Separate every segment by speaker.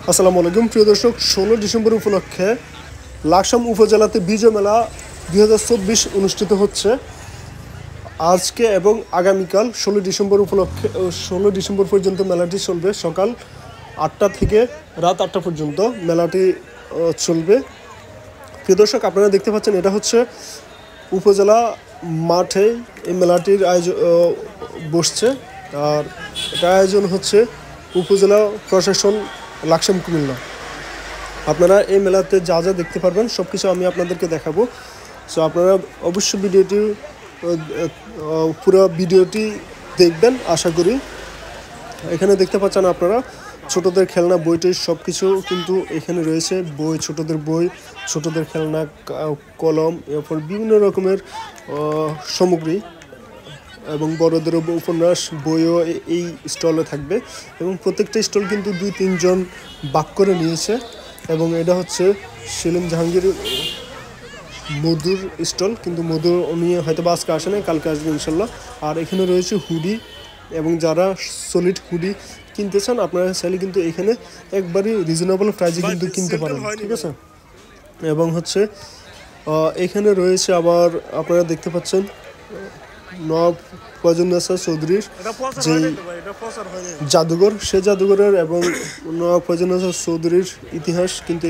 Speaker 1: আসসালামু আলাইকুম প্রিয় দর্শক, 16 ডিসেম্বর উপলক্ষে লাকসাম উপজেলাতে বিজয় মেলা 2024 অনুষ্ঠিত হচ্ছে। আজকে এবং আগামীকাল 16 ডিসেম্বর উপলক্ষে 16 ডিসেম্বর পর্যন্ত মেলাটি চলবে। সকাল 8টা থেকে রাত 8টা পর্যন্ত মেলাটি চলবে। প্রিয় দর্শক, আপনারা দেখতে পাচ্ছেন এটা হচ্ছে উপজেলা মাঠে এই মেলাটির আয়োজন বসছে। আর এটা আয়োজন হচ্ছে উপজেলা প্রশাসন লাকসাম কুমিল্লা। আপনারা এই মেলাতে যা যা দেখতে পারবেন সব কিছু আমি আপনাদেরকে দেখাবো। সো আপনারা অবশ্যই পুরো ভিডিওটি দেখবেন আশা করি। এখানে দেখতে পাচ্ছেন আপনারা ছোটদের খেলনা বইটি সব কিছু কিন্তু এখানে রয়েছে। বই, ছোটদের বই, ছোটদের খেলনা, কলম, এরপর বিভিন্ন রকমের সামগ্রী এবং বড়দের উপন্যাস বইও এই স্টলে থাকবে। এবং প্রত্যেকটা স্টল কিন্তু 2-3 জন ভাগ করে নিয়েছে। এবং এটা হচ্ছে সেলিম জাহাঙ্গীর মধুর স্টল, কিন্তু মধু উনি হয়তো আজকে আসে নাই, কালকে আসবে ইনশাল্লাহ। আর এখানে রয়েছে হুডি, এবং যারা সলিড হুডি কিনতে চান আপনারা চাইলে কিন্তু এখানে একবারই রিজনেবল প্রাইসে কিন্তু কিনতে পারেন, ঠিক আছে। এবং হচ্ছে এখানে রয়েছে আবার আপনারা দেখতে পাচ্ছেন নবাব ফয়জুন্নেসা চৌধুরীর যে জাদুঘর, সে জাদুঘরের এবং নবাব ফয়জুন্নেসা চৌধুরীর ইতিহাস কিন্তু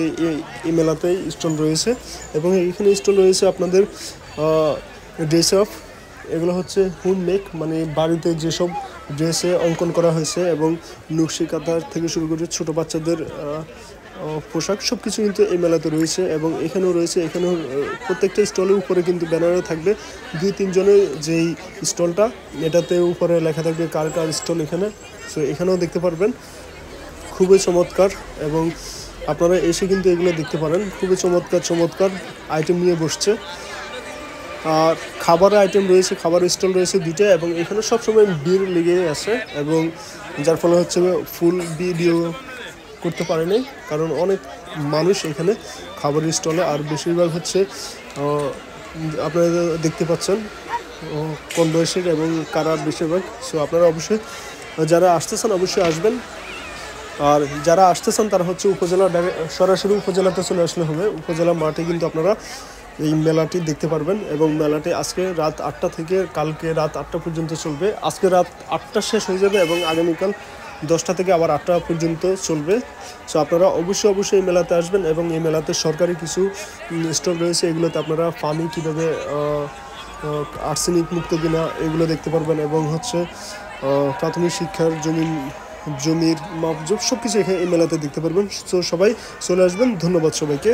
Speaker 1: এই মেলাতেই স্টল রয়েছে। এবং এখানে স্টল রয়েছে আপনাদের ড্রেস আপ, এগুলো হচ্ছে হোম মেক, মানে বাড়িতে যেসব ড্রেসে অঙ্কন করা হয়েছে, এবং নকশি কাঁথার থেকে শুরু করে ছোটো বাচ্চাদের পোশাক সব কিছু কিন্তু এই মেলাতে রয়েছে। এবং এখানেও রয়েছে, এখানেও প্রত্যেকটা স্টলের উপরে কিন্তু ব্যানারে থাকবে 2-3 জনের যেই স্টলটা, এটাতে উপরে লেখা থাকবে কার কার স্টল এখানে। সো এখানেও দেখতে পারবেন, খুবই চমৎকার। এবং আপনারা এসে কিন্তু এগুলো দেখতে পারেন, খুবই চমৎকার আইটেম নিয়ে বসছে। আর খাবারের আইটেম রয়েছে, খাবারের স্টল রয়েছে 2টা, এবং এখানে সবসময় ভিড় লেগে আছে, এবং যার ফলে হচ্ছে ফুল ভিডিও করতে পারেনি, কারণ অনেক মানুষ এখানে খাবারের স্টলে। আর বেশিরভাগ হচ্ছে আপনারা দেখতে পাচ্ছেন কম বয়সের এবং কারা বেশিরভাগ। সো আপনারা অবশ্যই যারা আসতেছেন অবশ্যই আসবেন। আর যারা আসতেছেন তারা হচ্ছে উপজেলা সরাসরি উপজেলাতে চলে আসলে হবে। উপজেলা মাঠে কিন্তু আপনারা এই মেলাটি দেখতে পারবেন। এবং মেলাটি আজকে রাত 8টা থেকে কালকে রাত 8টা পর্যন্ত চলবে। আজকে রাত 8টা শেষ হয়ে যাবে এবং আগামীকাল 10টা থেকে আবার 8টা পর্যন্ত চলবে। সো আপনারা অবশ্যই এই মেলাতে আসবেন। এবং এই মেলাতে সরকারি কিছু স্টল রয়েছে, এগুলোতে আপনারা পানি কীভাবে আর্সেনিক মুক্ত কিনা এগুলো দেখতে পারবেন। এবং হচ্ছে প্রাথমিক শিক্ষার জমির মাপজোপ সব কিছু এখানে এই মেলাতে দেখতে পারবেন। সো সবাই চলে আসবেন। ধন্যবাদ সবাইকে।